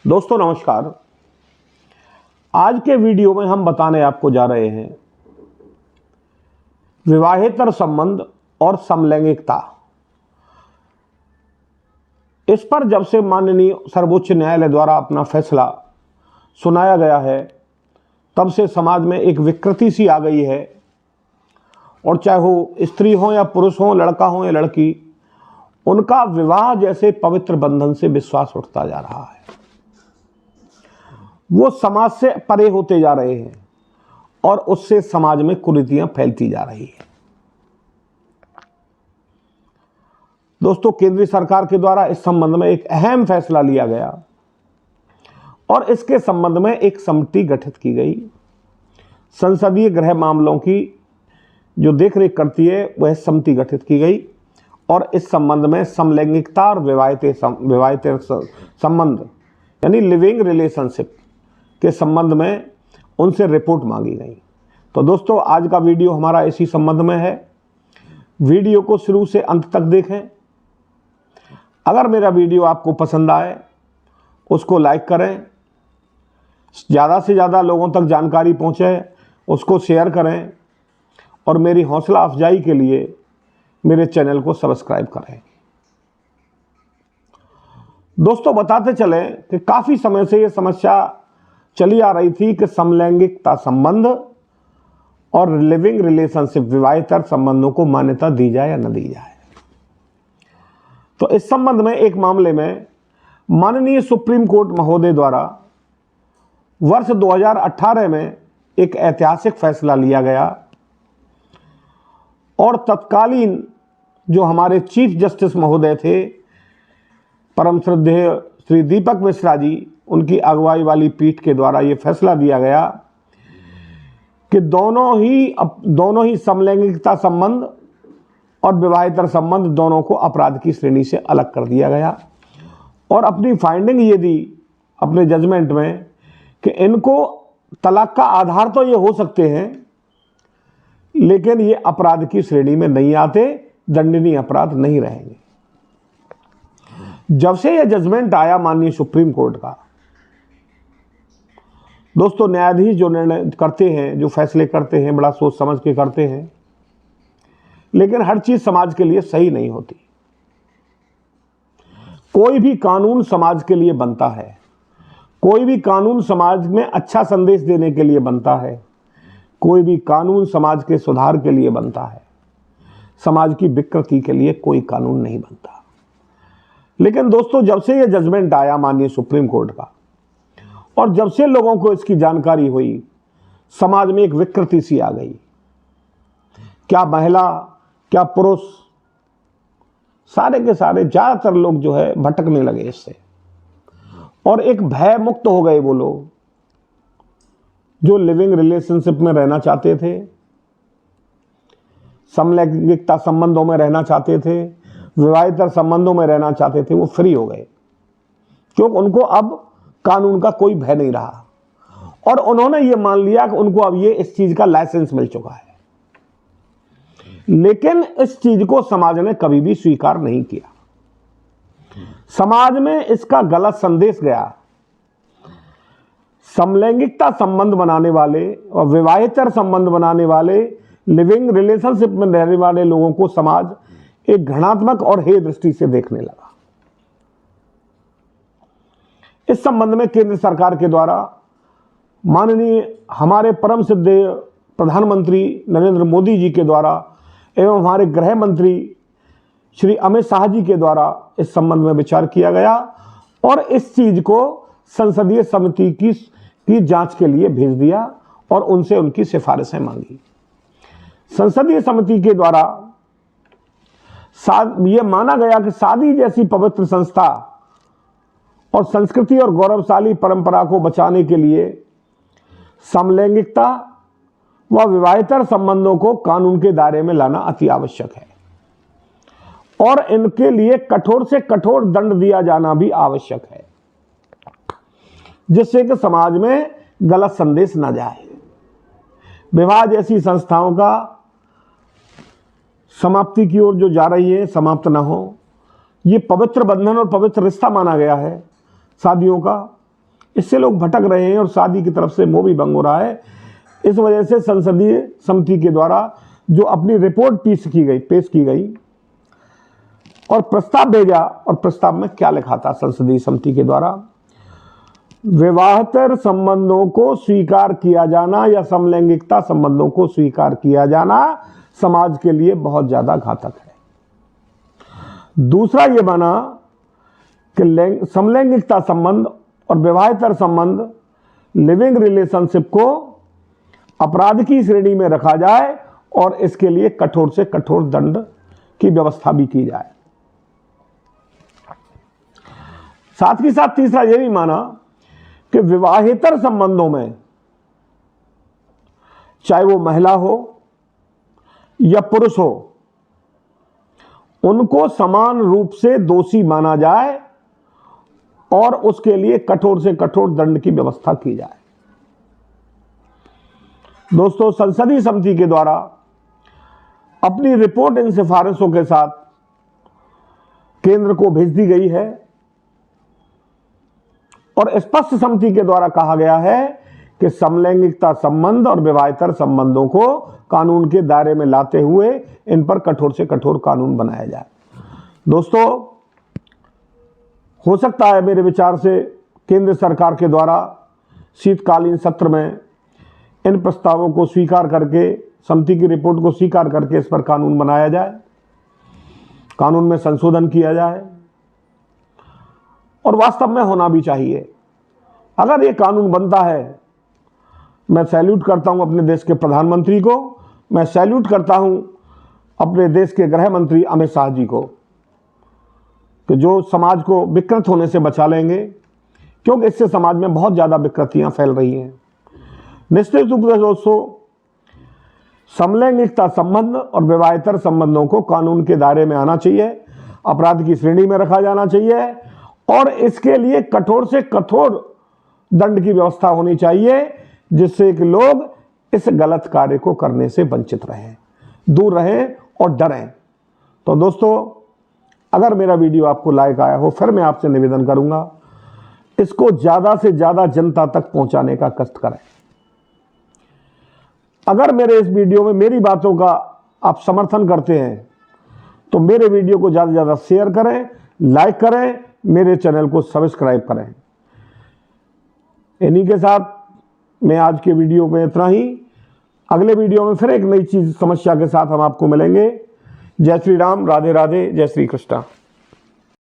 दोस्तों नमस्कार। आज के वीडियो में हम बताने आपको जा रहे हैं विवाहेतर संबंध और समलैंगिकता। इस पर जब से माननीय सर्वोच्च न्यायालय द्वारा अपना फैसला सुनाया गया है तब से समाज में एक विकृति सी आ गई है, और चाहे वो स्त्री हो या पुरुष हो, लड़का हो या लड़की, उनका विवाह जैसे पवित्र बंधन से विश्वास उठता जा रहा है। वो समाज से परे होते जा रहे हैं और उससे समाज में कुरीतियां फैलती जा रही है। दोस्तों, केंद्रीय सरकार के द्वारा इस संबंध में एक अहम फैसला लिया गया और इसके संबंध में एक समिति गठित की गई। संसदीय गृह मामलों की जो देखरेख करती है वह समिति गठित की गई और इस संबंध में समलैंगिकता और विवाहेतर संबंध यानी लिविंग रिलेशनशिप के संबंध में उनसे रिपोर्ट मांगी गई। तो दोस्तों, आज का वीडियो हमारा इसी संबंध में है। वीडियो को शुरू से अंत तक देखें। अगर मेरा वीडियो आपको पसंद आए उसको लाइक करें, ज़्यादा से ज़्यादा लोगों तक जानकारी पहुंचे उसको शेयर करें और मेरी हौसला अफजाई के लिए मेरे चैनल को सब्सक्राइब करें। दोस्तों, बताते चले कि काफ़ी समय से ये समस्या चली आ रही थी कि समलैंगिकता संबंध और लिविंग रिलेशनशिप विवाहेतर संबंधों को मान्यता दी जाए या न दी जाए। तो इस संबंध में एक मामले में माननीय सुप्रीम कोर्ट महोदय द्वारा वर्ष 2018 में एक ऐतिहासिक फैसला लिया गया और तत्कालीन जो हमारे चीफ जस्टिस महोदय थे, परम श्रद्धेय श्री दीपक मिश्रा जी, उनकी अगुवाई वाली पीठ के द्वारा ये फैसला दिया गया कि दोनों ही समलैंगिकता संबंध और विवाहेतर संबंध दोनों को अपराध की श्रेणी से अलग कर दिया गया और अपनी फाइंडिंग ये दी अपने जजमेंट में कि इनको तलाक का आधार तो ये हो सकते हैं लेकिन ये अपराध की श्रेणी में नहीं आते, दंडनीय अपराध नहीं रहेंगे। जब से यह जजमेंट आया माननीय सुप्रीम कोर्ट का, दोस्तों, न्यायाधीश जो निर्णय करते हैं, जो फैसले करते हैं, बड़ा सोच समझ के करते हैं, लेकिन हर चीज समाज के लिए सही नहीं होती। कोई भी कानून समाज के लिए बनता है, कोई भी कानून समाज में अच्छा संदेश देने के लिए बनता है, कोई भी कानून समाज के सुधार के लिए बनता है, समाज की विकृति के लिए कोई कानून नहीं बनता। लेकिन दोस्तों, जब से यह जजमेंट आया माननीय सुप्रीम कोर्ट का और जब से लोगों को इसकी जानकारी हुई, समाज में एक विकृति सी आ गई। क्या महिला, क्या पुरुष, सारे के सारे ज्यादातर लोग जो है भटकने लगे इससे और एक भय मुक्त हो गए। वो लोग जो लिविंग रिलेशनशिप में रहना चाहते थे, समलैंगिकता संबंधों में रहना चाहते थे, विवाहेतर संबंधों में रहना चाहते थे, वो फ्री हो गए क्योंकि उनको अब कानून का कोई भय नहीं रहा और उन्होंने ये मान लिया कि उनको अब ये इस चीज का लाइसेंस मिल चुका है। लेकिन इस चीज को समाज ने कभी भी स्वीकार नहीं किया। समाज में इसका गलत संदेश गया। समलैंगिकता संबंध बनाने वाले और विवाहेतर संबंध बनाने वाले, लिविंग रिलेशनशिप में रहने वाले लोगों को समाज एक घृणात्मक और हेय दृष्टि से देखने लगा। इस संबंध में केंद्र सरकार के द्वारा माननीय हमारे परम श्रद्धेय प्रधानमंत्री नरेंद्र मोदी जी के द्वारा एवं हमारे गृह मंत्री श्री अमित शाह जी के द्वारा इस संबंध में विचार किया गया और इस चीज को संसदीय समिति की जांच के लिए भेज दिया और उनसे उनकी सिफारिशें मांगी। संसदीय समिति के द्वारा यह माना गया कि शादी जैसी पवित्र संस्था और संस्कृति और गौरवशाली परंपरा को बचाने के लिए समलैंगिकता व विवाहेतर संबंधों को कानून के दायरे में लाना अति आवश्यक है और इनके लिए कठोर से कठोर दंड दिया जाना भी आवश्यक है, जिससे कि समाज में गलत संदेश न जाए। विवाह जैसी संस्थाओं का समाप्ति की ओर जो जा रही है, समाप्त न हो। ये पवित्र बंधन और पवित्र रिश्ता माना गया है शादियों का, इससे लोग भटक रहे हैं और शादी की तरफ से मोह भी भंग हो रहा है। इस वजह से संसदीय समिति के द्वारा जो अपनी रिपोर्ट पेश की गई और प्रस्ताव भेजा, और प्रस्ताव में क्या लिखा था संसदीय समिति के द्वारा, विवाहेतर संबंधों को स्वीकार किया जाना या समलैंगिकता संबंधों को स्वीकार किया जाना समाज के लिए बहुत ज्यादा घातक है। दूसरा ये माना कि समलैंगिकता संबंध और विवाहेतर संबंध, लिविंग रिलेशनशिप को अपराध की श्रेणी में रखा जाए और इसके लिए कठोर से कठोर दंड की व्यवस्था भी की जाए। साथ ही साथ तीसरा यह भी माना कि विवाहेतर संबंधों में चाहे वो महिला हो या पुरुष हो, उनको समान रूप से दोषी माना जाए और उसके लिए कठोर से कठोर दंड की व्यवस्था की जाए। दोस्तों, संसदीय समिति के द्वारा अपनी रिपोर्ट इन सिफारिशों के साथ केंद्र को भेज दी गई है और स्पष्ट समिति के द्वारा कहा गया है कि समलैंगिकता संबंध और विवाहेतर संबंधों को कानून के दायरे में लाते हुए इन पर कठोर से कठोर कानून बनाया जाए। दोस्तों, हो सकता है मेरे विचार से केंद्र सरकार के द्वारा शीतकालीन सत्र में इन प्रस्तावों को स्वीकार करके, समिति की रिपोर्ट को स्वीकार करके इस पर कानून बनाया जाए, कानून में संशोधन किया जाए और वास्तव में होना भी चाहिए। अगर ये कानून बनता है, मैं सैल्यूट करता हूं अपने देश के प्रधानमंत्री को, मैं सैल्यूट करता हूं अपने देश के गृह मंत्री अमित शाह जी को, कि जो समाज को विकृत होने से बचा लेंगे, क्योंकि इससे समाज में बहुत ज़्यादा विकृतियां फैल रही हैं। निश्चित रूप से दोस्तों, समलैंगिकता संबंध और विवाहेतर संबंधों को कानून के दायरे में आना चाहिए, अपराध की श्रेणी में रखा जाना चाहिए और इसके लिए कठोर से कठोर दंड की व्यवस्था होनी चाहिए, जिससे कि लोग इस गलत कार्य को करने से वंचित रहें, दूर रहें और डरें। तो दोस्तों, अगर मेरा वीडियो आपको लायक आया हो, फिर मैं आपसे निवेदन करूंगा, इसको ज्यादा से ज्यादा जनता तक पहुंचाने का कष्ट करें। अगर मेरे इस वीडियो में मेरी बातों का आप समर्थन करते हैं तो मेरे वीडियो को ज्यादा से ज्यादा शेयर करें, लाइक करें, मेरे चैनल को सब्सक्राइब करें। इन्हीं के साथ मैं आज के वीडियो में इतना ही। अगले वीडियो में फिर एक नई चीज समस्या के साथ हम आपको मिलेंगे। जय श्री राम, राधे राधे, जय श्री कृष्णा।